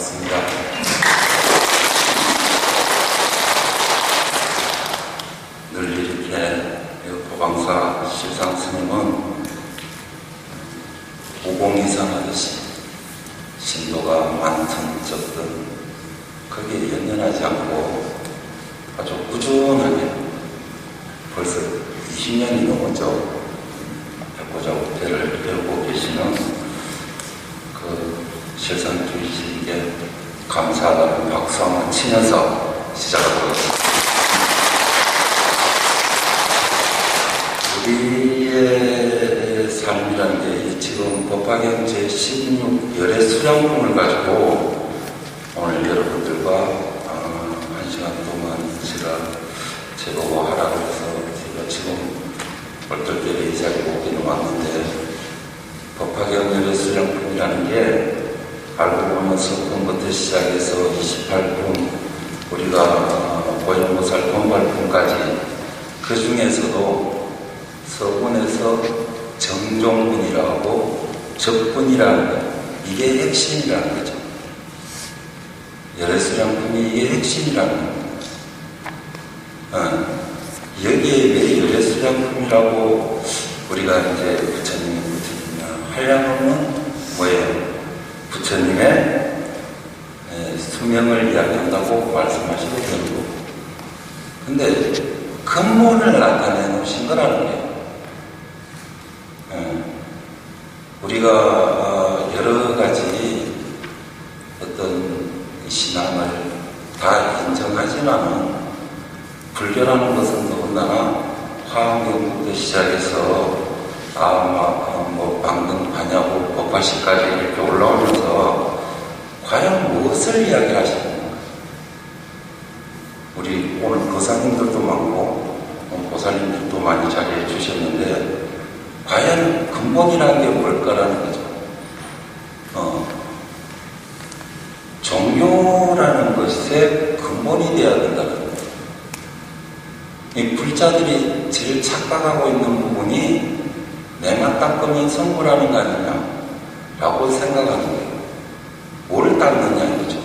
반갑습니다. 늘 이렇게 보방사 실상 스님은 오공이상하듯이 신도가 많든 적든 거기에 연연하지 않고 아주 꾸준하게 벌써 20년이 넘었죠. 백보자국대를 배우고 계시는 그 실상주의식에 감사하다는 박수 한번 치면서 시작하도록 하겠습니다. 우리의 삶이라는 게 지금 법화경 제16 열애 수령품을 가지고 오늘 여러분들과 1시간 동안 제가 제보하라고 해서 제가 지금 얼떨결에 이 자리에 오기는 왔는데, 법화경 열애 수령품이라는 게 알고 보면 석품부터 시작해서 28품, 우리가 보현보살 본발품까지 그 중에서도 서분에서 정종분이라고 적분이라는 것, 이게 핵심이라는 거죠. 열애수령품이 이게 핵심이라는 거예요. 여기에 왜 열애수령품이라고 우리가 이제 부처님이 한량없는 뭐예요? 부처님의 수명을 이야기한다고 말씀하시고 되고, 근데 근본을 나타내 놓으신 거라는 거예요. 우리가 여러 가지 어떤 신앙을 다 인정하지만은 불교라는 것은 더군다나 화엄경부터 시작해서 방등, 반야구, 법화시까지 이렇게 올라오면서 과연 무엇을 이야기하시는가? 우리 오늘 보살님들도 많고 보살님들도 많이 자리해 주셨는데 과연 근본이라는 게 뭘까라는 거죠. 종교라는 것의 근본이 되어야 된다는 거예요. 이 불자들이 제일 착각하고 있는 부분이 내만 닦으면 성불하는 거 아니냐라고 생각하는 거예요. 뭘 닦느냐 이거죠.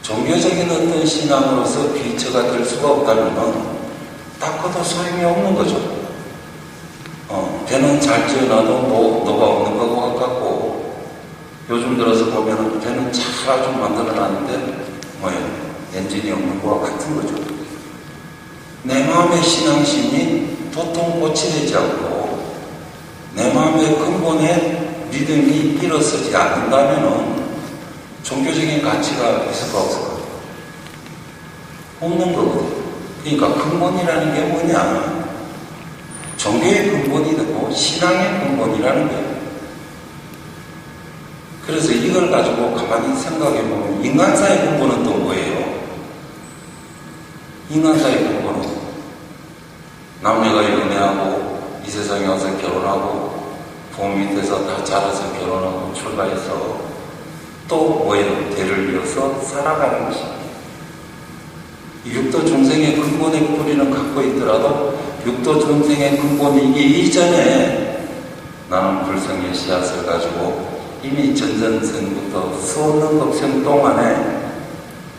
종교적인 어떤 신앙으로서 비처가 될 수가 없다면 닦아도 소용이 없는 거죠. 배는 잘 지어놔도 노가 없는 거하고 같고, 요즘 들어서 보면은 배는 잘 아주 만들어놨는데 엔진이 없는 거와 같은 거죠. 내 마음의 신앙심이 도통 고치되지 않고 내 마음의 근본에 믿음이 일어서지 않는다면은 종교적인 가치가 있을까 없을까? 없는 거거든요. 그러니까 근본이라는 게 뭐냐? 종교의 근본이 되고 신앙의 근본이라는 거예요. 그래서 이걸 가지고 가만히 생각해 보면 인간사의 근본은 또 뭐예요? 인간사의 근본은 남녀가 연애하고 이 세상에 와서 결혼하고 부모 밑에서 다 자라서 결혼하고 출가해서 또 뭐예요? 대를 이어서 살아가는 것입니다. 육도 중생의 근본의 뿌리는 갖고 있더라도 육도 중생의 근본이기 이전에 나는 불성의 씨앗을 가지고 이미 전전생부터 수없는 법생 동안에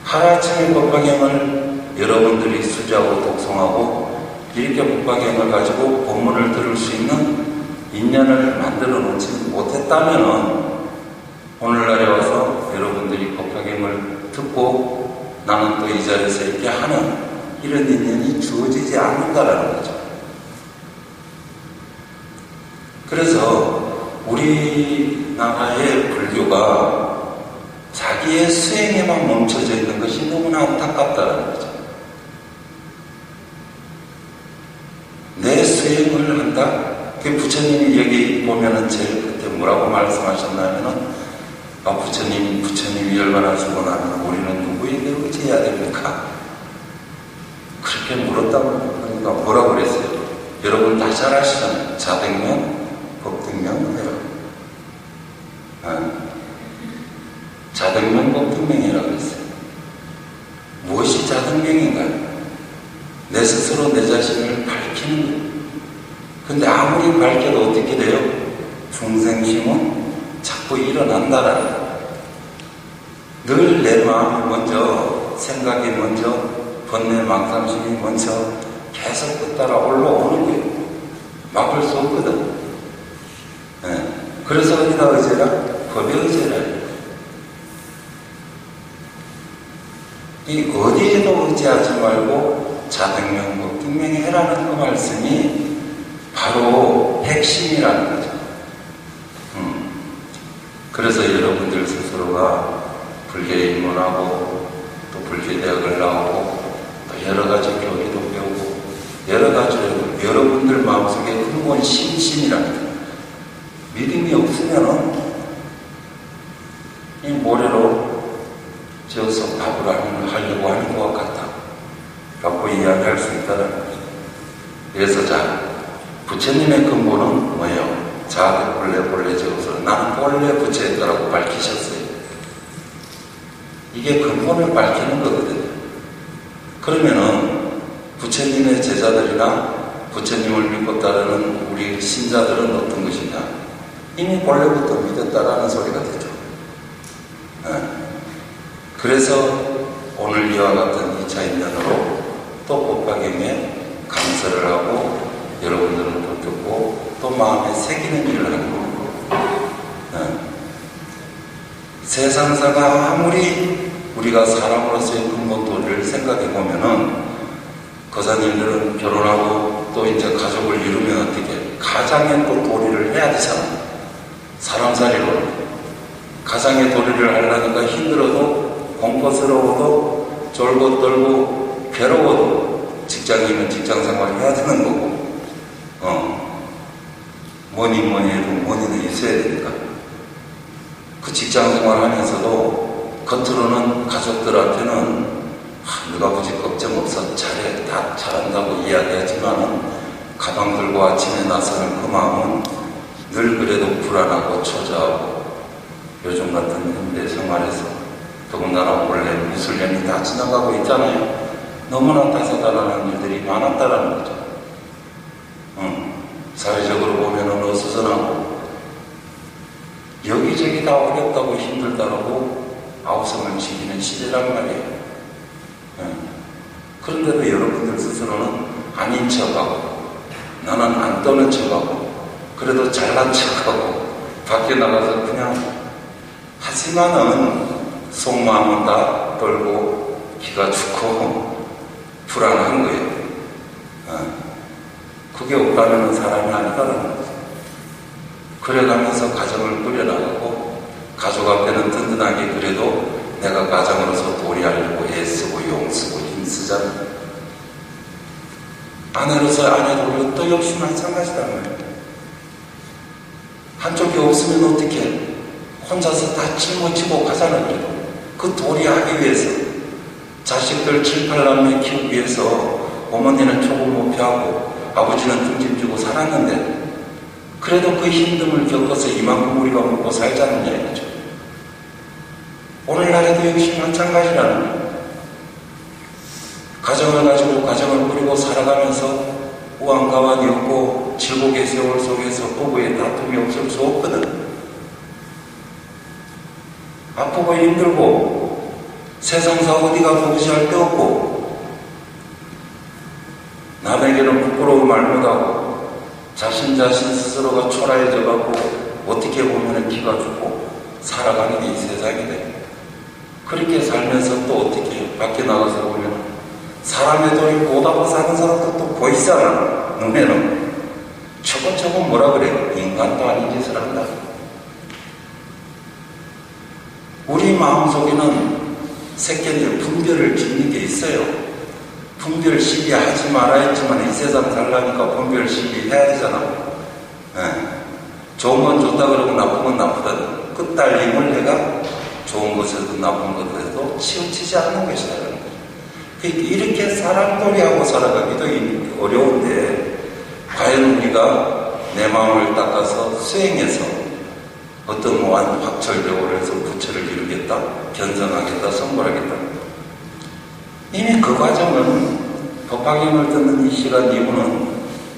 하루아침에 법화경을 여러분들이 수지하고 독송하고 이렇게 법화경을 가지고 법문을 들을 수 있는 인연을 만들어 놓지 못했다면 오늘날에 와서 여러분들이 법화경을 듣고 나는 또 이 자리에서 이렇게 하는 이런 인연이 주어지지 않는다라는 거죠. 그래서 우리나라의 불교가 자기의 수행에만 멈춰져 있는 것이 너무나 안타깝다는 거죠. 내 수행을 한다? 그 부처님이 여기 보면은 제일 그때 뭐라고 말씀하셨냐면은 부처님이 열반을 주고 나면 우리는 누구에게 의지해야 됩니까? 그렇게 물었다고 그러니까 뭐라고 그랬어요? 여러분 다 잘 아시잖아요. 자백명, 법등명 해라. 자등명, 법등명이라고 했어요. 무엇이 자등명인가요? 내 스스로 내 자신을 밝히는 거예요. 근데 아무리 밝혀도 어떻게 돼요? 중생심은 자꾸 자꾸 일어난다라는 거예요. 늘 내 마음이 먼저, 생각이 먼저, 번뇌 망상심이 먼저 계속 그 따라 올라오는 거예요. 막을 수 없거든. 네. 그래서 어디다 의제라? 법에 의제라. 이 어디에도 의지하지 말고 자백명법 분명해라는 그 말씀이 바로 핵심이라는 거죠. 그래서 여러분들 스스로가 불교에 입문하고 또 불교대학을 나오고 또 여러 가지 교리도 배우고 여러 가지 여러분들 마음속에 근본 신심이라는 거예요. 믿음이 없으면은 이 모래로 지어서 밥을 하려고 하는 것 같다 라고 이야기할 수 있다는 거죠. 그래서 자, 부처님의 근본은 뭐예요? 자아가 본래 지어서 나는 본래 부처였다라고 밝히셨어요. 이게 근본을 밝히는 거거든요. 그러면은 부처님의 제자들이나 부처님을 믿고 따르는 우리 신자들은 어떤 것이냐? 이미 본래부터 믿었다라는 소리가 되죠. 네. 그래서 오늘 이와 같은 2차 인연으로 또 법화경에 강설을 하고 여러분들은 또 듣고 또 마음에 새기는 일을 하는 거고, 네. 세상사가 아무리 우리가 사람으로서의 근본 도리를 생각해 보면은 거사님들은 결혼하고 또 이제 가족을 이루면 어떻게 가장의 또 도리를 해야 되잖아. 사람살이로 가장의 도리를 하려니까 힘들어도 공포스러워도 졸고 떨고 괴로워도 직장이면 직장생활 해야 되는 거고, 뭐니 해도 뭐니는 있어야 되니까 그 직장생활 하면서도 겉으로는 가족들한테는 누가 굳이 걱정 없어 잘해 다 잘한다고 이야기하지만은 가방 들고 아침에 나서는 그 마음은 늘 그래도 불안하고 초조하고 요즘 같은 현대 생활에서 더군다나 원래 미술년이 다 지나가고 있잖아요. 너무나 다사다난한 일들이 많았다라는 거죠. 사회적으로 보면은 어수선하고 여기저기 다 어렵다고 힘들다라고 아우성을 지키는 시대란 말이에요. 그런데도 여러분들 스스로는 아닌 척하고 나는 안 떠는 척하고 그래도 잘난 척하고 밖에 나가서 그냥 하지만은 속마음은 다 떨고 기가 죽고 불안한 거예요. 그게 없다면 사람이 아니다라는 거죠. 그래가면서 가정을 꾸려나가고 가족 앞에는 든든하게 그래도 내가 가정으로서 도리하려고 애쓰고 용쓰고 힘쓰잖아. 아내로서 아내 도리 또 역시 마찬가지란 말이에요. 한쪽이 없으면 어떻게 혼자서 다 짊어지고 가잖아요. 그래도 그 도리하기 위해서 자식들 7, 8남매 키우기 위해서 어머니는 조금 목표하고 아버지는 등짐지고 살았는데 그래도 그 힘듦을 겪어서 이만큼 우리가 먹고 살자는 얘기죠. 오늘날에도 역시 마찬가지라는 거예요. 가정을 가지고 가정을 꾸리고 살아가면서 우왕가왕이 없고 질곡의 세월 속에서 부부의 다툼이 없을 수 없거든. 아프고 힘들고 세상사 어디가 도무지할 데 없고 남에게는 부끄러운 말 못하고 자신 스스로가 초라해져 갖고 어떻게 보면 기가 죽고 살아가는 게 이 세상이네. 그렇게 살면서 또 어떻게 밖에 나가서 보면 사람의 도리 못하고 사는 사람도 또 보이잖아. 눈에는 저건 뭐라 그래? 인간도 아닌 짓을 한다. 우리 마음속에는 새끼들 분별을 짓는 게 있어요. 분별 시비 하지 말아 했지만 이 세상 살라니까 분별 시비 해야 되잖아. 좋은 건 좋다 그러고 나쁜 건 나쁘다. 끝달림을 내가 좋은 것에도 나쁜 것에도 치우치지 않는 것이다. 이렇게 사람놀이하고 살아가기도 어려운데 과연 우리가 내 마음을 닦아서 수행해서 어떤 무한 확철대오를 해서 부처를 이루겠다, 견성하겠다, 성불하겠다. 이미 그 과정은 법화경을 듣는 이 시간 이후는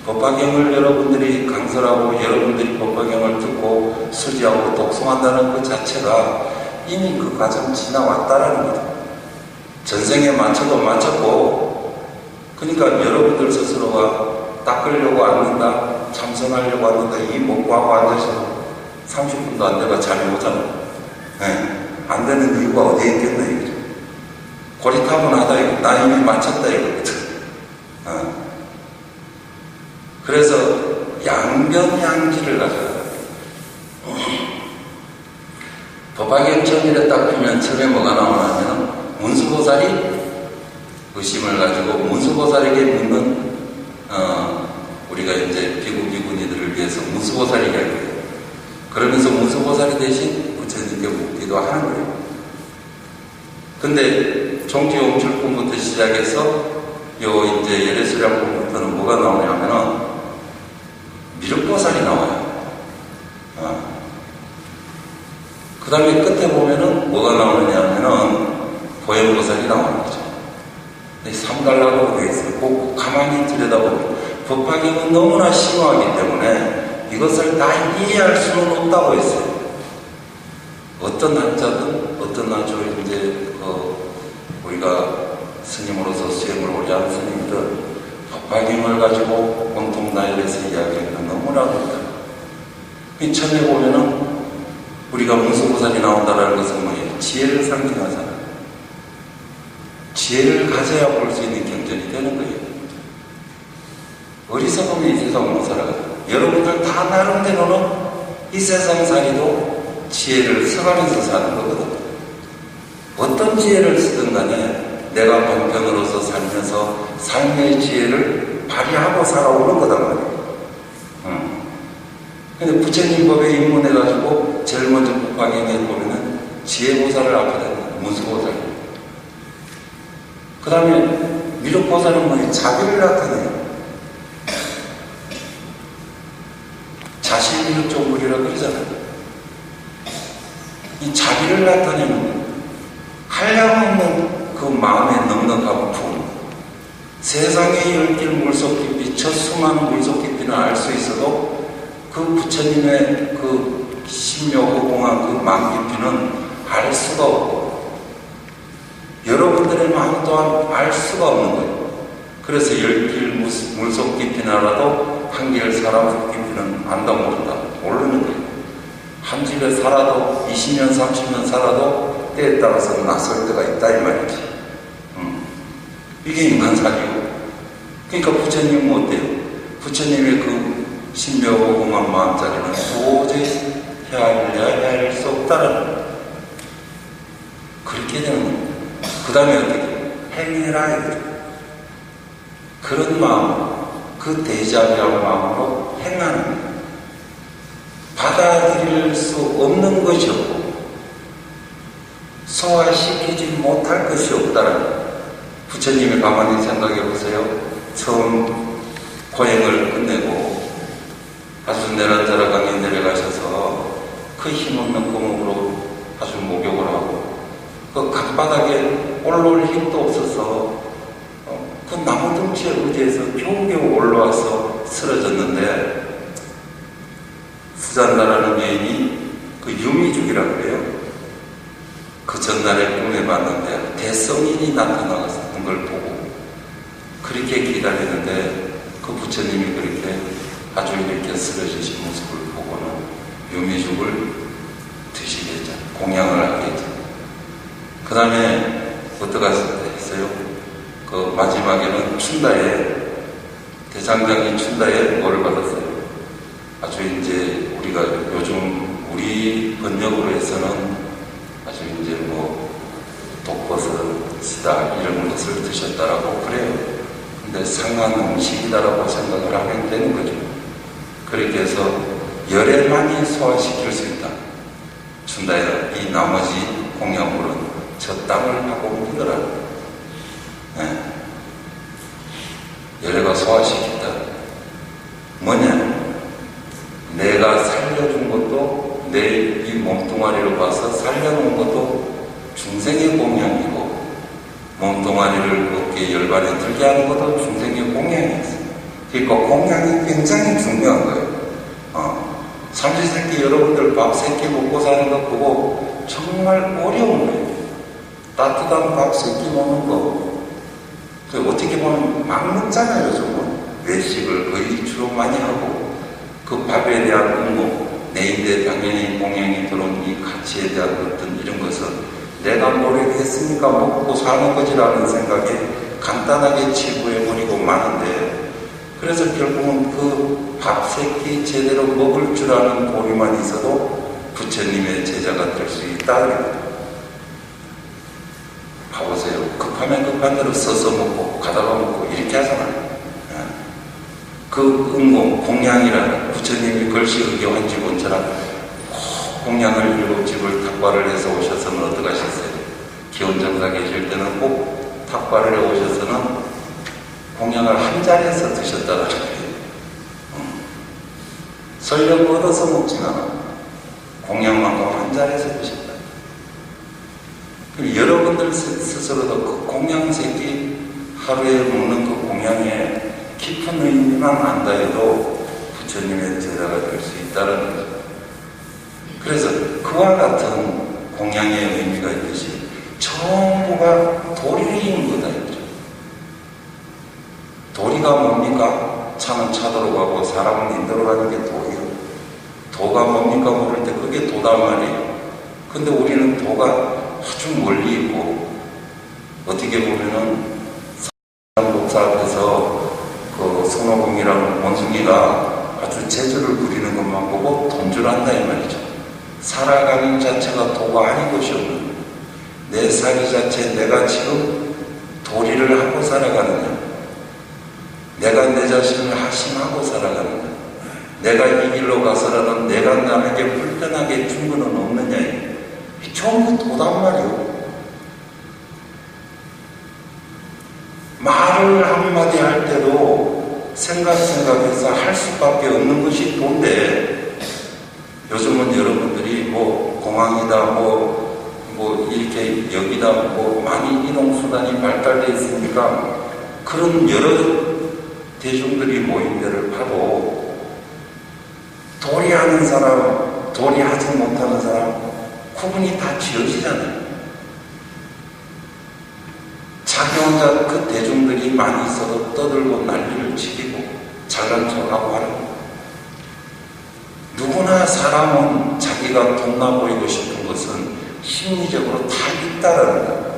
법화경을 여러분들이 강설하고 여러분들이 법화경을 듣고 수지하고 독송한다는 그 자체가 이미 그 과정 지나왔다라는 거죠. 전생에 맞춰도 맞췄고, 그러니까 여러분들 스스로가 닦으려고 앉는다, 참선하려고 앉는다, 이 먹고 하고 앉아서 30분도 안 돼가 잠이 오잖아. 네. 안 되는 이유가 어디에 있겠나 이거죠. 고리타분하다 이거. 나 이미 맞췄다 이거거든. 그래서 양변양지를 가져야 돼요. 법화경 천일에 딱 보면 처음에 뭐가 나오냐면 문수보살이 의심을 가지고 문수보살에게 묻는 우리가 이제 비구비구니들을 위해서 문수보살이 이야기해요. 그러면서 문수보살이 대신 부처님께 묻기도 하는 거예요. 근데 종지용출품부터 시작해서 요 이제 열애수량품부터는 뭐가 나오냐면은 미륵보살이 나와요. 그 다음에 끝에 보면은 뭐가 나오느냐면은 보현보살이 나오는 거죠. 삼달락으로 되어 있어요. 꼭 가만히 들여다보면 법화경은 너무나 심오하기 때문에 이것을 다 이해할 수는 없다고 했어요. 어떤 학자든 어떤 아주 이제 우리가 스님으로서 수행을 오래 하는 스님들 법화경을 가지고 온통 나열해서 이야기하기는 너무나 어렵다. 처음에 보면은 우리가 문수보살이 나온다는 것은 뭐예요? 지혜를 상징하잖아요. 지혜를 가져야 볼 수 있는 경전이 되는 거예요. 어리석으면 이 세상 못 살아가요. 여러분들 다 나름대로는 이 세상 살이도 지혜를 써가면서 사는 거거든. 어떤 지혜를 쓰든 간에 내가 병편으로서 살면서 삶의 지혜를 발휘하고 살아오는 거단 말이에요. 근데 부처님 법에 입문해가지고 제일 먼저 법화경에 보면은 지혜보살을 앞에 다 문수보살. 그 다음에 미륵보살은 뭐예요? 자비를 나타내요. 자신미륵종불이라 그러잖아요. 이 자비를 나타내는 거예요. 한량없는 그 마음의 넉넉한 품. 세상의 열길 물속 깊이, 저 수많은 물속 깊이는 알 수 있어도 그 부처님의 그 신묘호공한 그 마음 깊이는 알 수가 없고 여러분들의 마음 또한 알 수가 없는 거예요. 그래서 열길 물속 깊이는 알아도 한길 사람 깊이는 안다 모른다 모르는 거예요. 한 집에 살아도 20년 30년 살아도 때에 따라서 낯설 때가 있다 이 말이지. 이게 인간살이고. 그러니까 부처님은 어때요? 부처님의 그 신묘호공한 마음자리는 도저히 헤아릴 수 없다는 거예요. 그렇게 되는 거예요. 그 다음에 어떻게? 행해라 이거죠. 그런 마음, 그 대자비한 마음으로 행하는 거예요. 받아들일 수 없는 것이 없고 소화시키지 못할 것이 없다는 거예요. 부처님이 가만히 생각해 보세요. 처음 고행을 끝내고 아주 내란자라강에 내려가셔서 그 힘없는 거목으로 아주 목욕을 하고 그 강바닥에 올라올 힘도 없어서 그 나무 덩치에 의지해서 겨우겨우 올라와서 쓰러졌는데 수잔다라는 여인이 그 유미죽이라고 그래요. 그 전날에 꿈에 봤는데 대성인이 나타나는 걸 보고 그렇게 기다리는데 그 부처님이 그렇게 아주 이렇게 쓰러지신 모습을 보고는 유미죽을 드시겠죠. 공양을 하겠죠. 그 다음에 어떻게 했어요? 그 마지막에는 춘다에 대장장이 춘다에 뭐를 받았어요? 아주 이제 우리가 요즘 우리 번역으로 해서는 아주 이제 뭐 독버섯이다 이런 것을 드셨다라고 그래요. 근데 상한 음식이다라고 생각을 하면 되는 거죠. 그렇게 해서 열에 많이 소화시킬 수 있다. 춘다에 이 나머지 공양물은 저 땅을 하고 묻더라. 네. 열애가 소화시킨다. 뭐냐? 내가 살려준 것도 내 이 몸뚱아리로 봐서 살려놓은 것도 중생의 공양이고 몸뚱아리를 어깨에 열반에 들게 하는 것도 중생의 공양이었어. 그러니까 공양이 굉장히 중요한 거예요. 삼시세끼 여러분들 밥 3끼 먹고 사는 거 보고 정말 어려운 거예요. 따뜻한 밥 3끼 먹는 거. 어떻게 보면 막 먹잖아요, 요즘은. 외식을 거의 주로 많이 하고, 그 밥에 대한 의무, 내인데 당연히 공양이 들어온 이 가치에 대한 어떤 이런 것은 내가 노력했으니까 먹고 사는 거지라는 생각에 간단하게 치부해버리고 마는데, 그래서 결국은 그 밥 3끼 제대로 먹을 줄 아는 보리만 있어도 부처님의 제자가 될 수 있다. 봐보세요. 급하면 급한 대로 써서 먹고 가다가 먹고 이렇게 하잖아요. 그 응공, 공양이라는 부처님이 걸시의기 환지본처럼 공양을 7집을 탁발을 해서 오셔서는 어떻게 하셨어요? 기원정사 계실 때는 꼭 탁발을 해 오셔서는 공양을 한 자리에서 드셨다는 거예요. 설령 얻어서 먹진 않아. 공양만큼 한 자리에서 드셨다. 여러분들 스스로도 그 공양 새끼 하루에 먹는 그 공양에 깊은 의미만 안다 해도 부처님의 제자가 될 수 있다는 거죠. 그래서 그와 같은 공양의 의미가 있듯이 전부가 도리를 이룬 거다 이거죠. 도리가 뭡니까? 차는 차도로 가고 사람은 인도로 가는 게 도리요. 도가 뭡니까? 모를 때 그게 도단 말이에요. 근데 우리는 도가 아주 멀리 있고 어떻게 보면은 목사 앞에서 그 손오공이라는 원숭이가 아주 재주를 부리는 것만 보고 돈줄 안다 이 말이죠. 살아가는 자체가 도가 아닌 것이 없는 내 살이 자체 내가 지금 도리를 하고 살아가느냐, 내가 내 자신을 하심하고 살아가느냐, 내가 이 길로 가서라도 내가 남에게 불편하게 준 거는 없느냐, 이 전부 도단 말이요. 말을 한마디 할 때도 생각해서 할 수밖에 없는 것이 도인데, 요즘은 여러분들이 뭐 공항이다 뭐 이렇게 여기다 뭐 많이 이동수단이 발달되어 있으니까 그런 여러 대중들이 모인 데를 봐도 도리하는 사람, 도리하지 못하는 사람 구분이 다 지어지잖아요. 자기 혼자 그 대중들이 많이 있어도 떠들고 난리를 치고 잘난 척하고 하는 거예요. 누구나 사람은 자기가 돈나 보이고 싶은 것은 심리적으로 다 있다라는 거예요.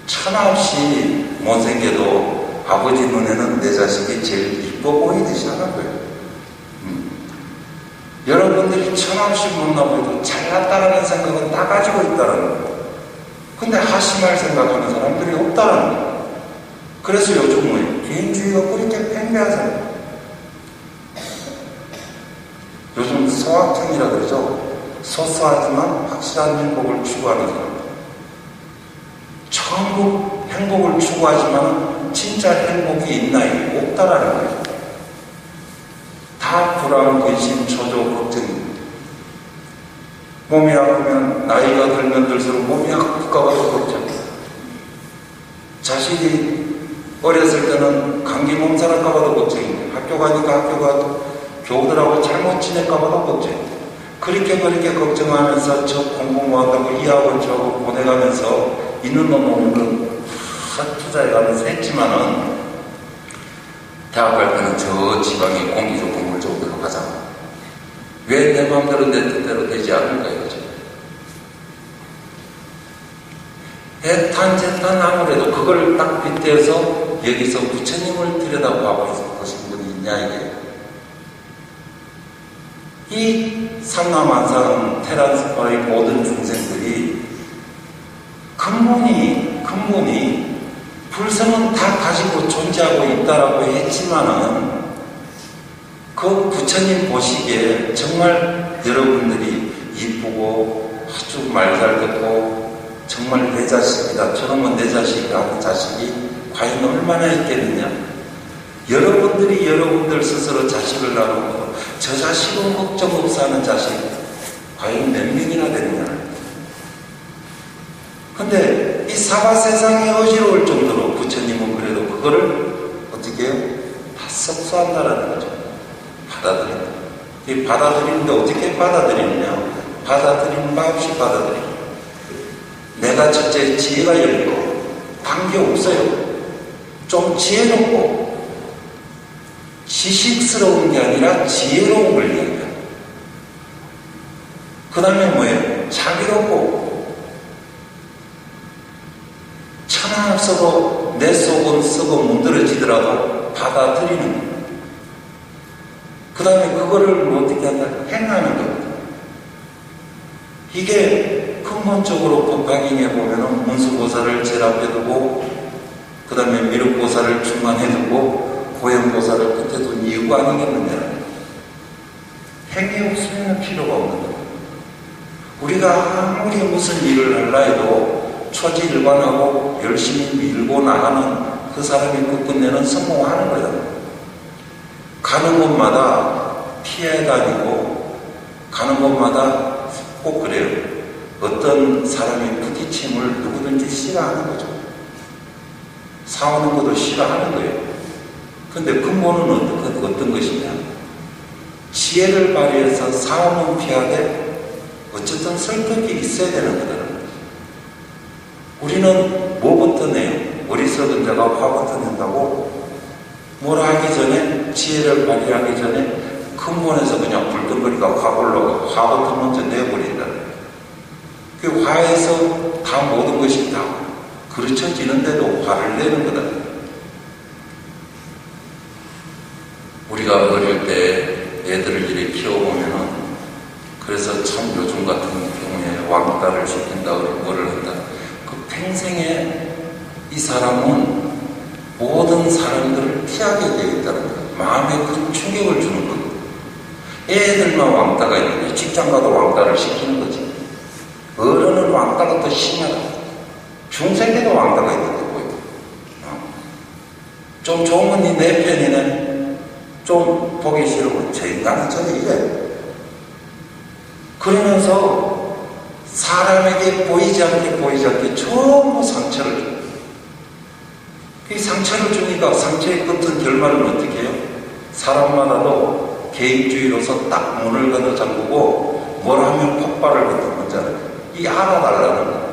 천하 없이 못생겨도 아버지 눈에는 내 자식이 제일 이뻐 보이듯이 하는 거예요. 여러분들이 천하 없이 못나 보여도 잘났다라는 생각은 다 가지고 있다라는 거예요. 근데 하심할 생각하는 사람들이 없다는 거예요. 그래서 요즘은 개인주의가 그렇게 팽배하잖아요. 요즘 소확행이라 그러죠. 소소하지만 확실한 행복을 추구하는 사람들. 전부 행복을 추구하지만 진짜 행복이 있나요? 없다라는 거예요. 다 불안, 근심, 초조, 걱정입니다. 몸이 아프면 나이가 들면 들수록 몸이 아플까 봐도 걱정. 자식이 어렸을 때는 감기 몸살할까 봐도 걱정입니다. 학교 가니까 학교 가도 교우들하고 잘못 지낼까 봐도 걱정입니다. 그렇게 걱정하면서 저 공부 못한다고 이 학원 저거 보내가면서 있는 놈 없는 건 다 투자해가면서 했지만은 대학 갈 때는 저 지방에 공기 좋고 물 좋은 데로 가자. 왜 내 마음대로 내 뜻대로 되지 않을까 이거죠. 애탄제탄 아무래도 그걸 딱 빗대서 여기서 부처님을 들여다보고 보신 분이 있냐 이게. 이 삼라만상 테란스파의 모든 중생들이 근본이 불성은 다 가지고 존재하고 있다라고 했지만은 그 부처님 보시기에 정말 여러분들이 이쁘고 아주 말 잘 듣고 정말 내 자식이다. 저러면 내 자식이라는 자식이 과연 얼마나 있겠느냐. 여러분들이 여러분들 스스로 자식을 낳고 저 자식은 걱정 없어 하는 자식 과연 몇 명이나 되느냐. 근데 이 사바 세상이 어지러울 정도로 부처님은 그래도 그거를 어떻게 해요? 다 섭소한다라는 거죠. 받아들인다. 이 받아들이는데 어떻게 받아들이느냐? 받아들이는 바 없이 받아들이고, 내가 첫째 지혜가 열리고 관계없어요. 좀 지혜롭고, 지식스러운 게 아니라 지혜로운 걸 이야기해요. 그 다음에 뭐예요? 자비롭고, 천하 없어도 내 속은 썩어 문드러지더라도 받아들이는 거예요. 그 다음에 그거를 어떻게 한다? 행하는 겁니다. 이게 근본적으로 법화경에 보면은 문수보살을 제일 앞에 두고, 그 다음에 미륵보살을 중간에 두고, 고현보살을 끝에 둔 이유가 아니겠느냐. 행위 없으면 필요가 없는 거예요. 우리가 아무리 무슨 일을 하려 해도 초지일관하고 열심히 밀고 나가는 그 사람이 끝내는 성공하는 거예요. 가는 곳마다 피해 다니고, 가는 곳마다 꼭 그래요. 어떤 사람이 부딪힘을 누구든지 싫어하는 거죠. 싸우는 것도 싫어하는 거예요. 근데 근본은 어떤 것이냐? 지혜를 발휘해서 싸움은 피하되 어쨌든 설득이 있어야 되는 거다. 우리는 뭐부터 내요? 어리석은 자가 화부터 낸다고? 뭐라 하기 전에, 지혜를 발휘하기 전에 근본에서 그냥 불끈거리가 확 올라가 화부터 먼저 내버린다. 그 화에서 다 모든 것이 다 그르쳐지는데도 화를 내는 거다. 우리가 어릴 때 애들을 이렇게 키워보면은, 그래서 참 요즘 같은 경우에 왕따를 시킨다, 뭐를 한다. 그 평생에 이 사람은 모든 사람들을 피하게 되어 있다는 거예요. 마음에 큰 충격을 주는 거예요. 애들만 왕따가 있는데 직장 가도 왕따를 시키는 거지. 어른은 왕따가 더 심하다. 중생에도 왕따가 있는데 보이고. 좀 좋은 건 내 편이네. 좀 보기 싫으면 저 인간은 저래 이래. 그러면서 사람에게 보이지 않게 전부 상처를 줘요. 이 상처를 주니까 상처의 끝은 결말은 어떻게 해요? 사람마다도 개인주의로서 딱 문을 걷어 잠그고 뭘 하면 폭발을 걷는 거잖아요. 이 알아달라는 거.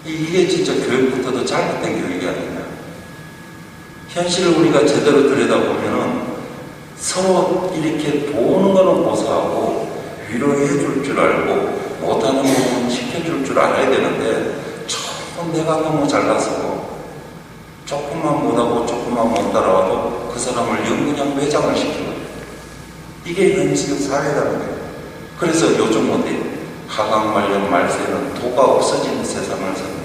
이게 진짜 교육부터도 잘못된 교육이 아니냐. 현실을 우리가 제대로 들여다보면은 서로 이렇게 도우는 거는 고사하고 위로해 줄 줄 알고 못하는 부분은 시켜줄 줄 알아야 되는데, 조금 내가 너무 잘나서 조금만 못하고 조금만 못 따라와도 그 사람을 영구냥 매장을 시키고, 이게 현실 사회라는 거예요. 그래서 요즘 어디 하강말년 말세는 도가 없어진 세상을 삽니다.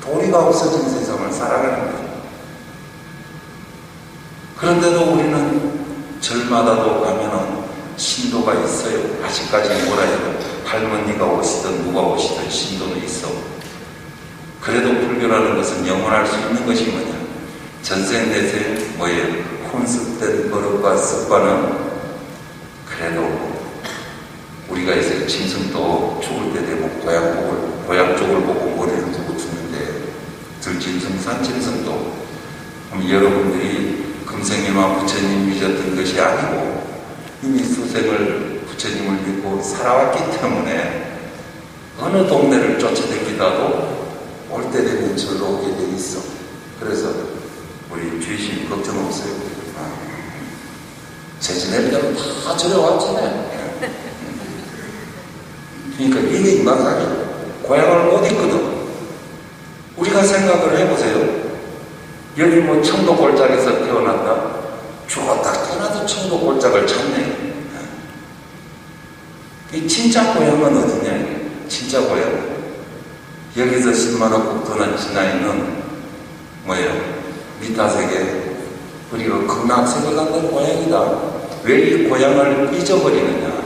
도리가 없어진 세상을 살아가는 거예요. 그런데도 우리는 절마다도 가면은 신도가 있어요. 아직까지 뭐라 해도 할머니가 오시든 누가 오시든 신도는 있어. 그래도 불교라는 것은 영원할 수 있는 것이 뭐냐? 전생내생 뭐예요? 혼습된 버릇과 습관은 그래도 우리가 이제 짐승도 죽을 때 되면 고향 쪽을 보고 머리를 두고 죽는데, 들짐승, 산짐승도 여러분들이 금생이나 부처님 믿었던 것이 아니고 이미 수생을 부처님을 믿고 살아왔기 때문에 어느 동네를 쫓아다니다도 올 때 되면 절로 오게 돼 있어. 그래서 우리 주의심 걱정 없어요. 제 지낼 때는 다 절여왔잖아요. 그러니까 이게 인간사이에요. 고향을 못 있거든. 우리가 생각을 해보세요. 여기 뭐 청도 골짜기에서 태어났다. 죽었다 깨어나도 청도 골짜기를 찾네. 이 진짜 고향은 어디냐? 진짜 고향. 여기서 10만원 국토는 지나 있는 뭐예요? 미타세계, 그리고 극락세계 같은 고향이다. 왜 이 고향을 잊어버리느냐?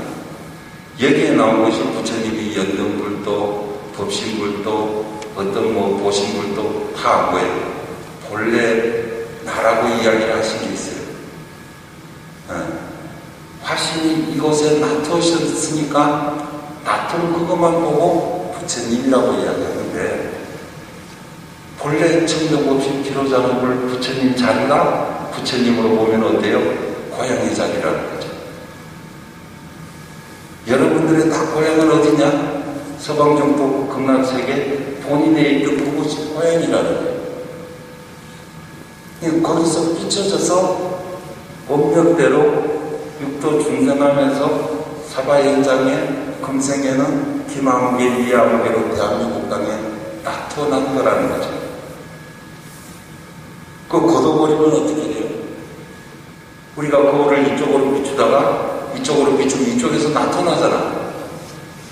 여기에 나온 것이 부처님이 연등불도, 법신불도, 어떤 뭐 보신불도 다 뭐예요? 본래 나라고 이야기를 하신 게 있어요. 화신이 이곳에 나타오셨으니까 나타온 그것만 보고 부처님이라고 이야기하는데, 본래 청정 없이 기로자는 걸 부처님 자리가 부처님으로 보면 어때요? 고향의 자리라는 거죠. 여러분들의 다 고향은 어디냐? 서방정토 극락세계 본인의 있는 그곳이 고향이라는 거예요. 거기서 비춰져서 법력대로 육도 중생하면서 사바 현장에 금생에는 김한길 이하무개로 대한민국 땅에 나타난 거라는 거죠. 그거 걷어버리면 어떻게 돼요? 우리가 거울을 이쪽으로 비추다가 이쪽으로 비추면 이쪽에서 나타나잖아.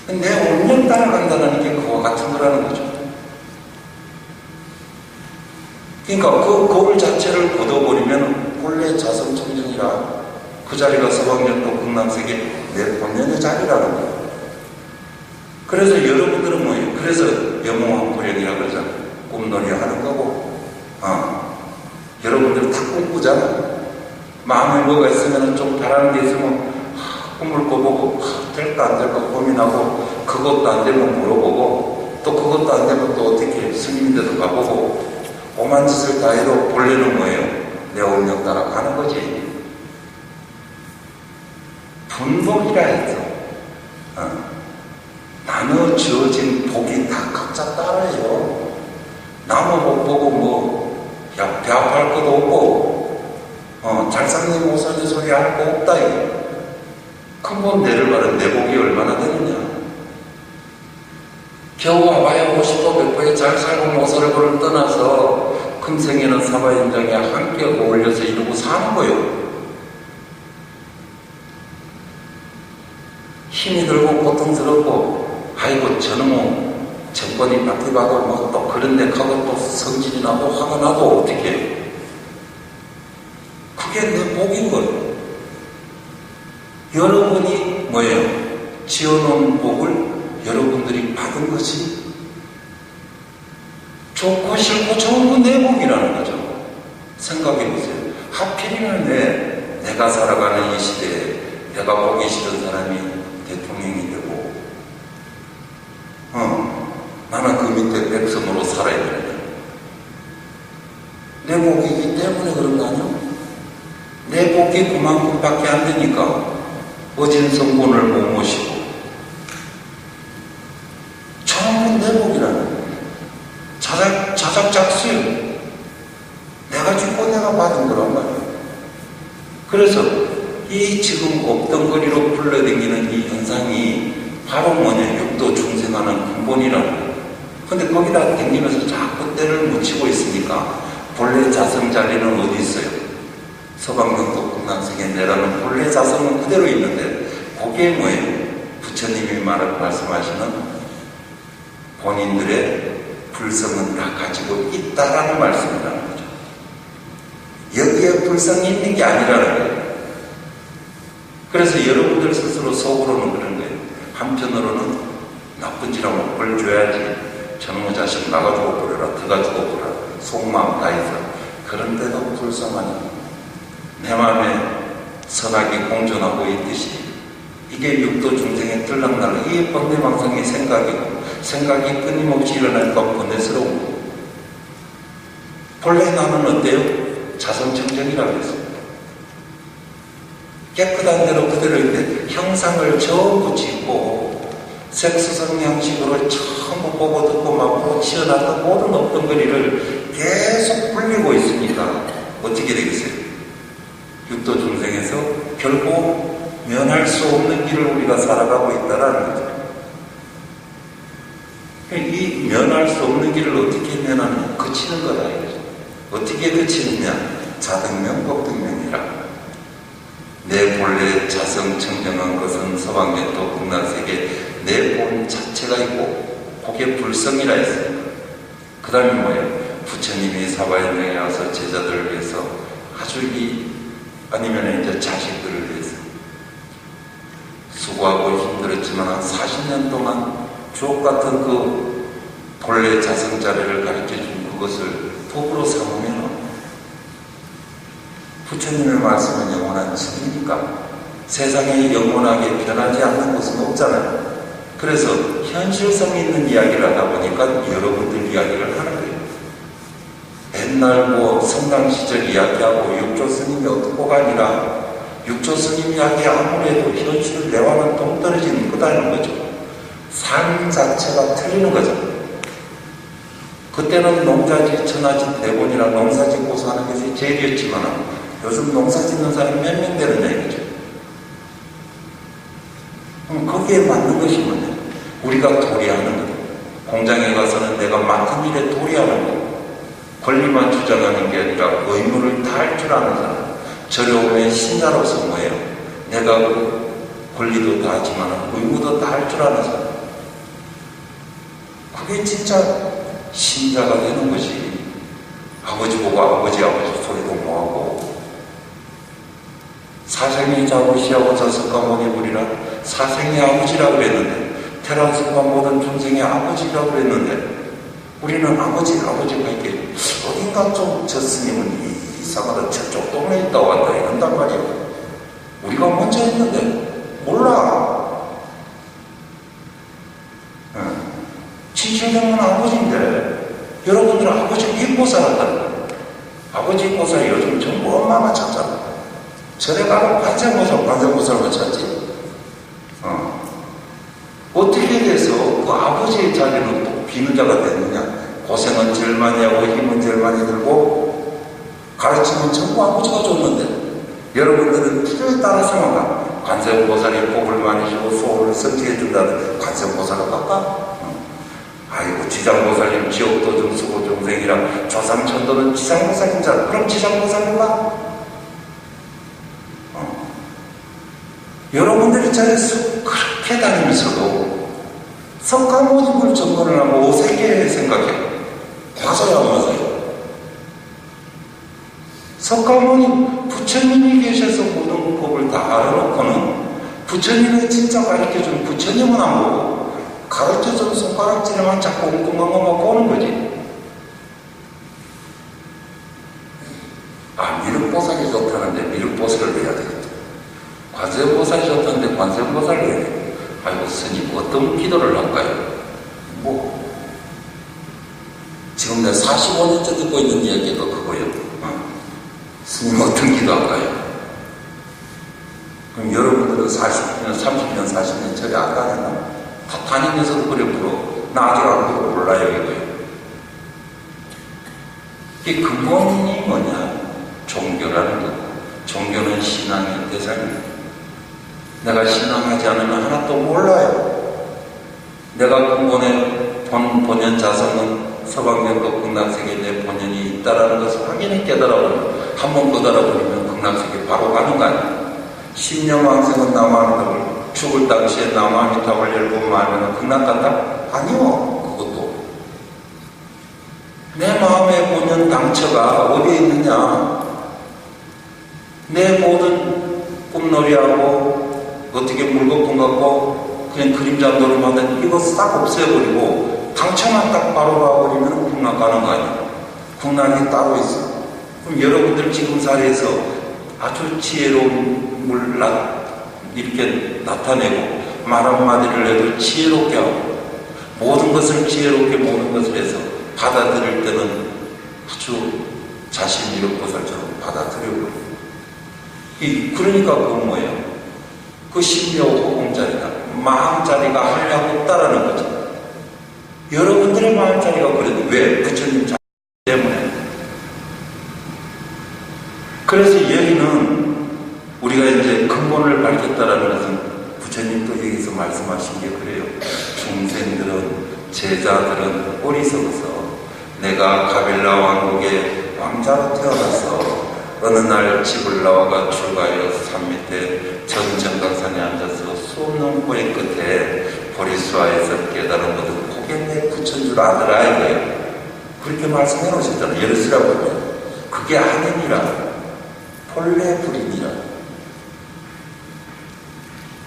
내 운명 따라간다는 게 그와 같은 거라는 거죠. 그러니까 그 거울 자체를 걷어버리면 본래 자성청정이라 그 자리가 서방년도 극락세계 내 본연의 자리라는 거예요. 그래서 여러분들은 뭐예요? 그래서 영웅왕불행이라고 그러잖아. 꿈놀이 하는 거고, 여러분들은 다 꿈꾸잖아. 마음에 뭐가 있으면 좀 바라는 게 있으면 꿈을 꿔보고 될까 안 될까 고민하고, 그것도 안 되면 물어보고, 또 그것도 안 되면 또 어떻게 스님인데도 가보고, 오만 짓을 다 해도 본래는 뭐예요? 내 운명 따라 가는 거지. 분복이라 했어. 나눠 주어진 복이 다 각자 따라요. 나무 못 보고 뭐, 야, 배 아파할 것도 없고, 잘상님 오선의 소리 할 거 없다, 이거. 큰본 내를 바른 내 복이 얼마나 되느냐. 겨우 와봐야 50도 100도에 잘 살고 모서리를 떠나서 금생에는 사바현장에 함께 어울려서 이루고 사는 거요. 힘이 들고 고통스럽고, 아이고 저는 뭐 정권이 바뀌어봐도 뭐 또 그런데 하고 또 성질이 나고 화가 나도 어떻게 해. 그게 내 복인 거예요. 여러분이 뭐예요? 지어놓은 복을 여러분들이 받은 것이 좋고 싫고 좋은 건 내 복이라는 거죠. 생각해보세요. 하필이면 내가 살아가는 이 시대에 내가 보기 싫은 사람이 대통령이 되고, 나는 그 밑에 백성으로 살아야 되는데, 내 복이기 때문에 그런 거 아니야? 내 복이 그만큼밖에 안 되니까 어진 성분을 못 모시고, 처음은 내 복이라는 거예요. 자작작수요. 내가 주고 내가 받은 거란 말이에요. 그래서 이 지금 없던거리로 불러다니는 이 현상이 바로 뭐냐, 육도 중생하는 근본이라는 거예요. 근데 거기다 댕기면서 자꾸 때를 묻히고 있으니까 본래 자성 자리는 어디 있어요? 서방경도 극락세계 내라는 본래 자성은 그대로 있는데, 거기에 뭐예요? 부처님이 말씀하시는 본인들의 불성은 다 가지고 있다라는 말씀이라는 거죠. 여기에 불성이 있는 게 아니라는 거예요. 그래서 여러분들 스스로 속으로는 그런 거예요. 한편으로는 나쁜 짓 하면 벌 줘야지, 저놈의 자식 나가 죽어버려라, 들어가 죽어버려라, 속마음 다 있어. 그런데도 불성하니 내 마음에 선악이 공존하고 있듯이, 이게 육도 중생의 들락날락, 이게 번뇌망상의 생각이고, 생각이 끊임없이 일어나니까 번뇌스러운 거예요. 본래 나는 어때요? 자성청정이라고 했습니다. 깨끗한 대로 그대로 있는데 형상을 전부 짓고 색수성 양식으로 전부 보고 듣고 막고 치어놨던 모든 없던 거리를 계속 불리고 있으니까 어떻게 되겠어요? 육도 중생에서 결국 면할 수 없는 길을 우리가 살아가고 있다라는 거죠. 이 면할 수 없는 길을 어떻게 면하느냐? 그치는 거다 이거죠. 어떻게 그치느냐? 자등명, 법등명이라. 내 본래 자성 청정한 것은 서방견도 극락세계 내 본 자체가 있고, 그게 불성이라 했어요. 그 다음에 뭐예요? 부처님이 사바현장에 와서 제자들을 위해서 아주 아니면 이제 자식들을 위해서 수고하고 힘들었지만 한 40년 동안 주옥 같은 그 본래 자성 자리를 가르쳐 준 그것을 도구로 삼으면 부처님의 말씀은 영원한 진리니까 세상에 영원하게 변하지 않는 것은 없잖아요. 그래서 현실성 있는 이야기를 하다 보니까 여러분들 이야기를 하는 거예요. 맨날 뭐 성당 시절 이야기하고 육조 스님이 어떻고가 아니라 육조 스님 이야기 아무래도 현실을 내와는 동떨어지는 거다는 거죠. 삶 자체가 틀리는 거죠. 그때는 농사짓, 천하짓, 대본이라 농사짓고 사는 것이 제일이었지만 요즘 농사짓는 사람이 몇 명 되느냐 이거죠. 그럼 거기에 맞는 것이 뭐냐? 우리가 도리하는 것. 공장에 가서는 내가 맡은 일에 도리하는 것. 권리만 주장하는 게 아니라 의무를 다할 줄 아는 사람. 저려오면 신자로서 뭐예요? 내가 권리도 다하지만 의무도 다할 줄 아는 사람. 그게 진짜 신자가 되는 것이 아버지 보고 아버지 소리도 뭐하고 사생이 자부시하고 자석가모니 부리라 사생이 아버지라고 그랬는데 테라스가 모든 중생의 아버지라고 그랬는데 우리는 아버지가 있게 어딘가 좀 저 스님은 이상하다 저쪽 동네에 있다 왔다 이런단 말이에요. 우리가 먼저 했는데 몰라. 70년은 아버지인데 여러분들은 아버지를 잊고 살았다는 거예요. 아버지 잊고 살 요즘 전부 엄마만 찾잖아. 절에 가면 관세음보살만 찾지. 어떻게 돼서 그 아버지의 자리는 또 비는 자가 됐느냐? 고생은 제일 많이 하고 힘은 제일 많이 들고 가르치면 전부 아버지가 줬는데 여러분들은 필요에 따라서만 가. 관세음보살이 복을 많이 주고 소원을 성취해 준다는 관세음보살을 갈까? 아이고 지장보살님 지옥도 좀 쓰고 중생이라 조상천도는 지장보살인 줄 알아. 그럼 지장보살인가? 여러분들이 자리에서 그렇게 다니면서도 석가모니불 전문을 하고 어색해 생각해. 맞아요 안 맞아요? 석가모니 부처님이 계셔서 모든 법을 다 알아놓고는 부처님의 진짜 가르쳐준 부처님은 안 보고 가르쳐준 손가락질에만 자꾸 엉뚱한것만 보는 거지. 미륵보살이 좋다는데 미륵보살을 해야 되겠다. 관세음보살이 좋다는데 관세음보살을 해야 되겠다. 아이고 스님 어떤 기도를 할까요? 지금 내가 45년째 듣고 있는 이야기가 그거예요. 스님 어떤 기도 할까요? 그럼 여러분들은 40년, 30년, 40년 절에 안 가겠나? 다 다니면서도 그래 물어. 나 아직 안 그거 몰라요 이거예요. 이게 근본이 뭐냐? 종교라는 거. 종교는 신앙의 대상입니다. 내가 신앙하지 않으면 하나도 몰라요. 내가 근본에 본연 자성은 서방연과 극락세계에 내 본연이 있다라는 것을 확연히 깨달아버리면 한번 깨달아버리면 극락세계 바로 가는 거 아니에요. 십년왕생은 남아미탑을 죽을 당시에 남아미탑을 열고 말하면 극락 간다? 아니요. 그것도 내 마음의 본연 당처가 어디에 있느냐. 내 모든 꿈놀이하고 어떻게 물거품 갖고 그냥 그림자 노름하면 이거 싹 없애버리고 당처만 딱 바로 봐버리면 극락 가는 거 아니에요. 극락이 따로 있어. 그럼 여러분들 지금 자리에서 아주 지혜로운 이렇게 나타내고 말 한마디를 해도 지혜롭게 하고 모든 것을 지혜롭게 모든 것을 해서 받아들일 때는 아주 자신 미륵보살처럼 받아들여버려요. 그러니까 그건 뭐예요? 그 신묘 호공자리다. 마음자리가 하려고 없다라는 거죠. 여러분들의 마음자리가 그래도 왜? 부처님 자리 때문에. 그래서 여기는 우리가 이제 근본을 밝혔다라는 것은 부처님도 여기서 말씀하신 게 그래요. 중생들은, 제자들은 어리석어서 내가 가빌라 왕국의 왕자로 태어나서 어느 날 집을 나와가 출가하여 산 밑에 전정강산에 앉아서 수없는 호의 끝에 보리수화에서 깨달은 것은 그게 내 부처인 줄 아더라 이거예요. 그렇게 말씀해 놓으셨잖아요. 열으시라고 하면 그게 아니니라 본래 불이니라.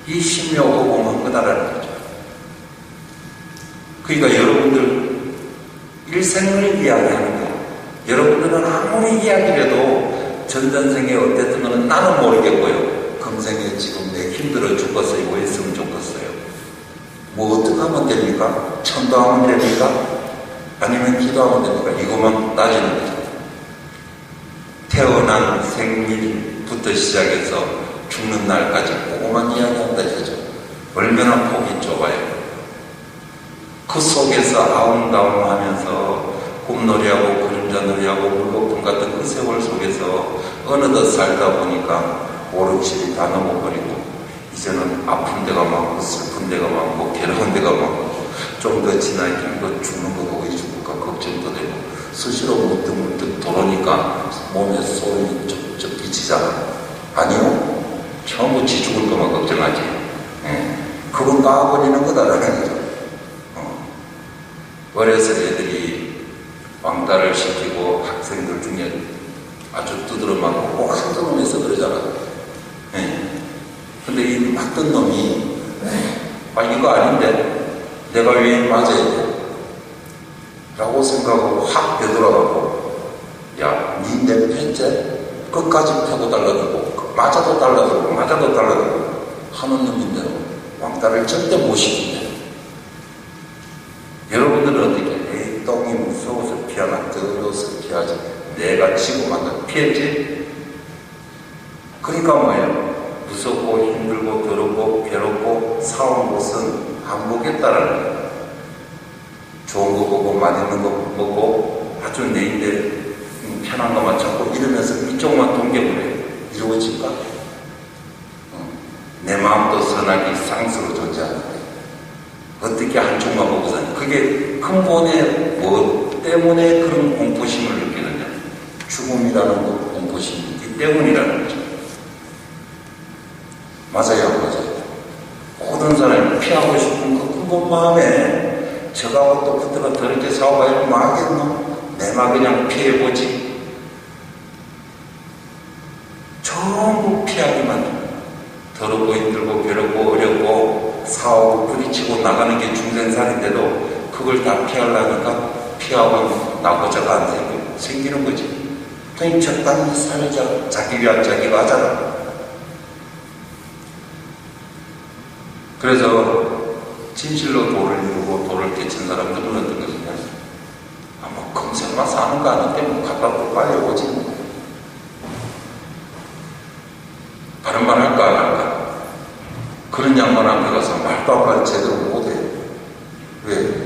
이 심묘호공한 거다라는 거죠. 그러니까 여러분들 일생을 이야기하는 거. 여러분들은 아무리 이야기를 해도 전전생에 어땠던 거는 나는 모르겠고요. 금생에 지금 내 힘들어 죽었어요. 뭐 했으면 좋겠어요. 뭐 어떻게 하면 됩니까? 천도하면 됩니까? 아니면 기도하면 됩니까? 이것만 따지는 거죠. 태어난 생일부터 시작해서 죽는 날까지 그것만 이야기한다 이거죠. 얼마나 폭이 좁아요. 그 속에서 아웅다웅하면서 꿈놀이하고 그림자놀이하고 물거품 같은 그 세월 속에서 어느덧 살다 보니까 5, 60이 다 넘어버리고 이제는 아픈 데가 많고 슬픈 데가 많고 괴로운 데가 많고 좀 더 지나니까 이거 죽는 거 보고 죽을까 걱정도 되고 수시로 문득문득 돌아오니까 몸에 소름이 쩍쩍 끼치잖아. 아니요. 전부 지 죽을 것만 걱정하지. 그건 까버리는 거다라는 거죠. 어려서 애들이 왕따를 시키고 학생들 중에 아주 두드러맞고 꼭 한두 놈에서 그러잖아. 근데 이 맞던 놈이 이거 아닌데 내가 왜 맞아야 돼? 라고 생각하고 확 되돌아가고 야, 니 내 편째 끝까지 펴고 달라들고 맞아도 달라들고 맞아도 달라들고 하는 놈인데 왕따를 절대 못 시킨대. 여러분들은 어떻게 에이 똥이 무서워서 피하나 더러워서 피하지 내가 지고 만나 피했지? 그러니까 뭐예요? 무섭고 힘들고 더럽고 괴롭고 사온 곳은 안 보겠다라는 거예요. 좋은 거 보고 맛있는 거 먹고 아주 내인데 편한 것만 찾고 이러면서 이쪽만 동경을 해요. 이루어질까? 내 마음도 선하기 쌍수로 존재하는데 어떻게 한쪽만 보고 사냐. 그게 근본에 뭐 때문에 그런 공포심을 느끼느냐. 죽음이라는 것 공포심이 있기 때문이라는 거죠. 맞아요, 맞아요. 모든 사람이 피하고 싶은 그 근본 마음에 저하고 또 그때가 더럽게 싸워봐야 막겠노? 내가 그냥 피해보지. 전부 피하기만 더럽고 힘들고 괴롭고 어렵고 싸우고 부딪히고 나가는 게 중생살인데도 그걸 다 피하려니까 피하고 나고자가 안 생기는 거지. 그냥 적당히 살자. 자기 위한 자기가 하잖아. 그래서 진실로 도를 이루고 도를 깨친 사람들은 어떤 것이냐. 뭐 금생만 사는 거 아닌데 뭐 갖다 또 빨리 오지 뭐. 바른 말 할까 안 할까? 그런 양반 앞에 가서 말도 안 말 제대로 못해. 왜?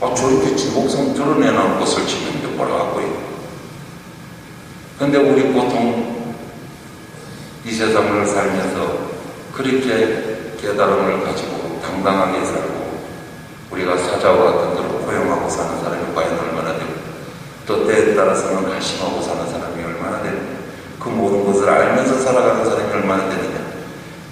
저렇게 지 목성 드러내놓은 것을 치는데 뭐라 하고 있고. 근데 우리 보통 이 세상을 살면서 그렇게 깨달음을 가지고 당당하게 살고 우리가 사자와 같은 대로 포용하고 사는 사람이 과연 얼마나 되고 또 때에 따라서는 har심하고 사는 사람이 얼마나 되고 그 모든 것을 알면서 살아가는 사람이 얼마나 되느냐.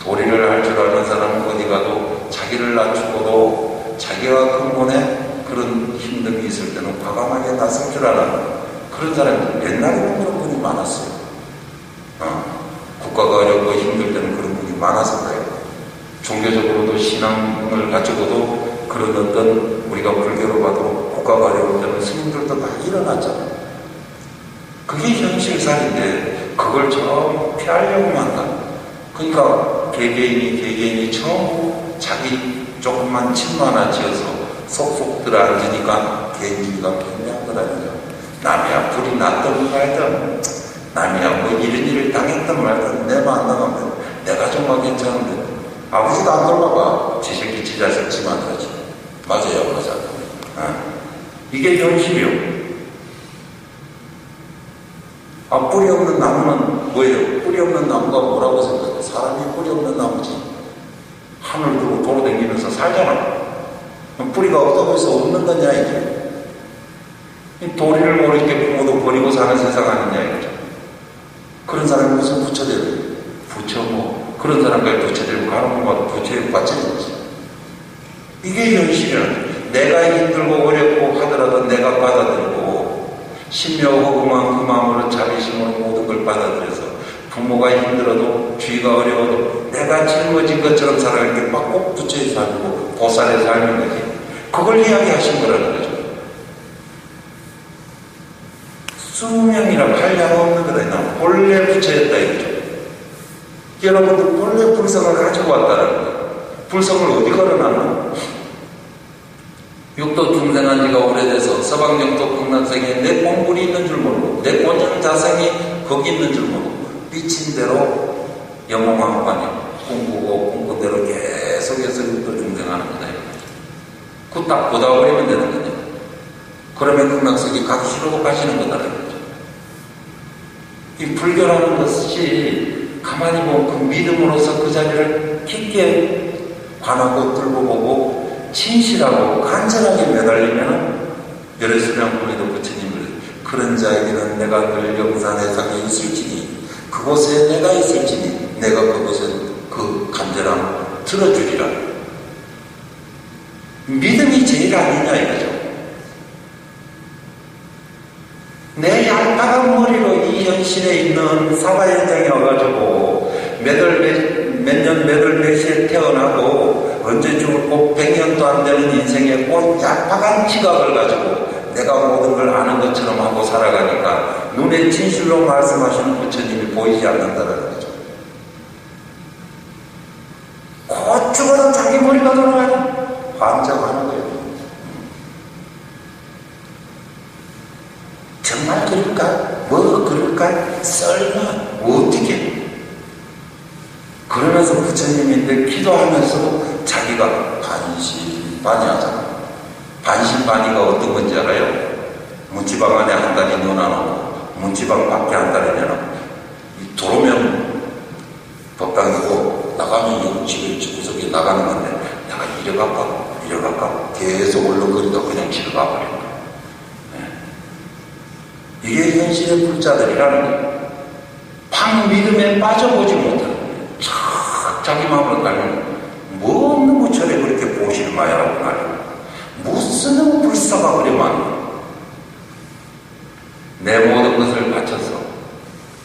도리를 할 줄 아는 사람은 어디 가도 자기를 낮추고도 자기가 근본에 그런 힘듦이 있을 때는 과감하게 나설 줄 아는 그런 사람이 옛날에 그런 분이 많았어요. 국가가 어렵고 힘들 때는 그런 분이 많아서 그래요. 종교적으로도 신앙을 가지고도 그런 어떤 우리가 불교로 봐도 국가가 어려울 때는 스님들도 다 일어났잖아요. 그게 현실살인데 그걸 전부 피하려고 한다. 그러니까 개개인이 전부 자기 조금만 침 하나 지어서 속속 들어앉으니까 개인주의가 굉장한 거라니까. 남이야 불이 났든 말든 남이야 뭐 이런 일을 당했든 말든 내 만나면 내 가족만 괜찮은데 아버지도 안 돌아봐. 지 새끼 지 자식 지 만들어지. 맞아요, 맞아요. 이게 현실이요. 뿌리 없는 나무는 뭐예요? 뿌리 없는 나무가 뭐라고 생각해? 사람이 뿌리 없는 나무지. 하늘 두고 도로 다니면서 살잖아. 뿌리가 없다고 해서 없는 거냐, 이게. 도리를 모르게 부모도 버리고 사는 세상 아니냐, 이거죠. 그런 사람이 무슨 부처대로 부처 뭐. 그런 사람까지 부처들고 가는 것마다 부처에 빠져있지. 이게 현실이야. 내가 힘들고 어렵고 하더라도 내가 받아들이고 신묘하고 그 마음으로 자비심으로 모든 걸 받아들여서 부모가 힘들어도 주위가 어려워도 내가 짊어진 것처럼 살아갈 때 막 꼭 부처에 살고 보살에 살는 거지. 그걸 이야기하신 거라는 거죠. 수명이라고 한량 없는 거다. 나 본래 부처였다 이거죠. 여러분들 본래 불성을 가지고 왔다는 거예요. 불성을 어디 걸어놨나? 육도 중생은 입문한 지가 오래돼서 서방영토 극락세계에 내 공불이 있는 줄 모르고 내 본영 자성이 거기 있는 줄 모르고 미친 대로 영웅왕관이 꿈꾸고 꿈꾼 대로 계속해서 또 중생하는 거다. 그거 딱 보다 버리면 되는 거죠. 그러면 극락세계 가기 싫고 가시는 거다. 이 불교라는 것이 가만히 보면 그 믿음으로서 그 자리를 깊게 관하고 뚫고 보고 진실하고 간절하게 매달리면 열애수량문에도 부처님을 그런 자에게는 내가 늘 영산해상에 있을지니 그곳에 내가 있을지니 내가 그곳에 그 간절함 들어주리라. 믿음이 제일 아니냐 이거죠. 내 얄팍한 머리로 이 현실에 있는 사바 현장에 와가지고 몇 년 몇 시에 태어나고 언제 죽을고 100년도 안 되는 인생에 꼭 얄팍한 지각을 가지고 내가 모든 걸 아는 것처럼 하고 살아가니까 눈에 진실로 말씀하시는 부처님이 보이지 않는다는 거죠. 곧 죽어도 자기 머리가 돌아가요. 환장하는 거예요. 정말 그럴까? 뭐 그럴까? 설마 어떻게? 그러면서 부처님인데 기도하면서도 자기가 반신반의하잖아. 반신반의가 어떤 건지 알아요? 문지방 안에 한 달이 넣어놔놓고 문지방 밖에 한 달이 내놔. 들어오면 법당이고 나가면 집에 구석에 나가는 건데 내가 이래 갈까 계속 얼렁거리다 그냥 집에 가버린 거야. 이게 현실의 불자들이라는 거예요. 방 믿음에 빠져보지 못하는 거예요. 촥 자기 마음으로 따르면 뭐 없는 부처래 그렇게 보실 마야라고 말이야. 무슨 불사가 그래 많아. 내 모든 것을 바쳐서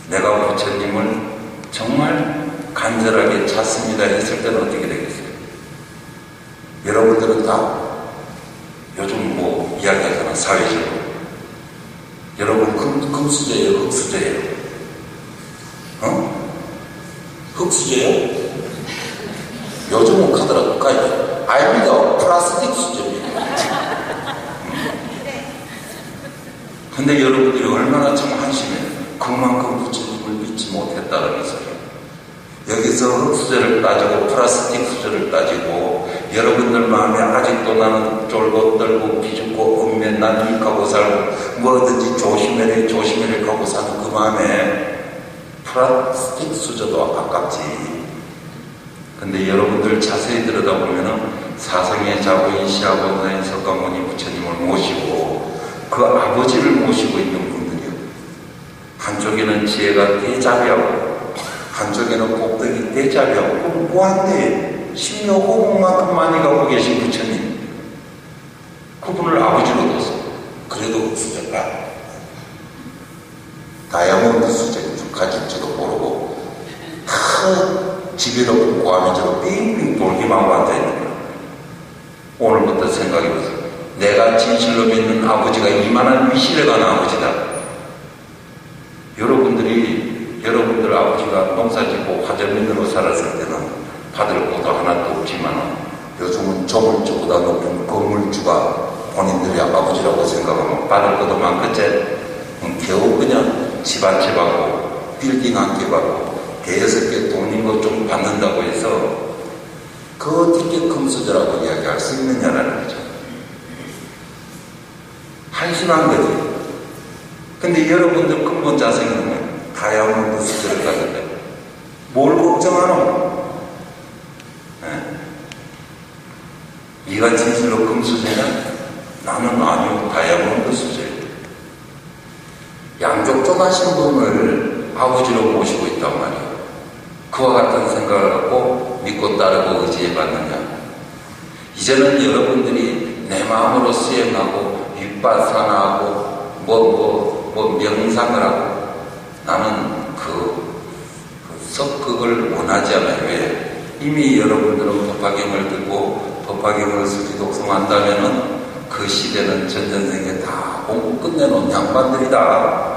내가 부처님을 정말 간절하게 찾습니다 했을 때는 어떻게 되겠어요? 여러분들은 다 요즘 뭐 이야기하잖아. 사회적으로 여러분 금수저예요? 흑수저예요? 흑수저예요? 요즘은 카더라도 까요. 아닙니다. 플라스틱 수저입니다. 근데 여러분들이 얼마나 참 한심해. 그만큼 부처님을 믿지 못했다는 소리예요. 여기서 흑수저를 따지고 플라스틱 수저를 따지고 여러분들 마음에 아직도 나는 쫄고 떨고 비죽고 읍맨난 익하고 살고 뭐든지 조심해라 하고 사는 그 마음에 플라스틱 수저도 아깝지. 근데 여러분들 자세히 들여다보면은 사성의 자부인 시아본사인 석가모니 부처님을 모시고 그 아버지를 모시고 있는 분들이요. 한쪽에는 지혜가 대자비하고 한쪽에는 복덕이 대자비하고 무한대 심려 호국만큼 많이 갖고 계신 부처님, 그분을 아버지로 뒀어. 그래도 흑수저가 다이아몬드 수저 가질지도 모르고 큰 집에도 고하면서 빙빙 돌기만 하고 앉아있는 거야. 오늘부터 생각해보세요. 내가 진실로 믿는 아버지가 이만한 위실에 가는 아버지다. 여러분들 아버지가 농사짓고 화전민으로 살았을 때는 받을 것도 하나도 없지만 요즘은 조물주보다 높은 건물주가 본인들이 아버지라고 생각하면 받을 것도 많겠지. 겨우 그냥 집 한 채 받고 빌딩 한 개 받고 대여섯 개 돈인 거 좀 받는다고 해서 그 어떻게 금수저라고 이야기할 수 있느냐라는 거죠. 한심한 거지. 근데 여러분들 근본 자세는 뭐예요? 다이아몬드 수저를 가졌대. 뭘 걱정하노? 네가 진실로 금수저냐? 나는 아니요, 다이아몬드 수저예요. 양족존하신 분을 아버지로 모시고 있단 말이에요. 그와 같은 생각을 갖고 믿고 따르고 의지해봤느냐? 이제는 여러분들이 내 마음으로 수행하고 윗바사나하고 명상을 하고 나는 그걸 원하지 않아요. 왜? 이미 여러분들은 법화경을 듣고 법화경을 수지독성한다면은 그 시대는 전전생에 다 공부 끝내놓은 양반들이다.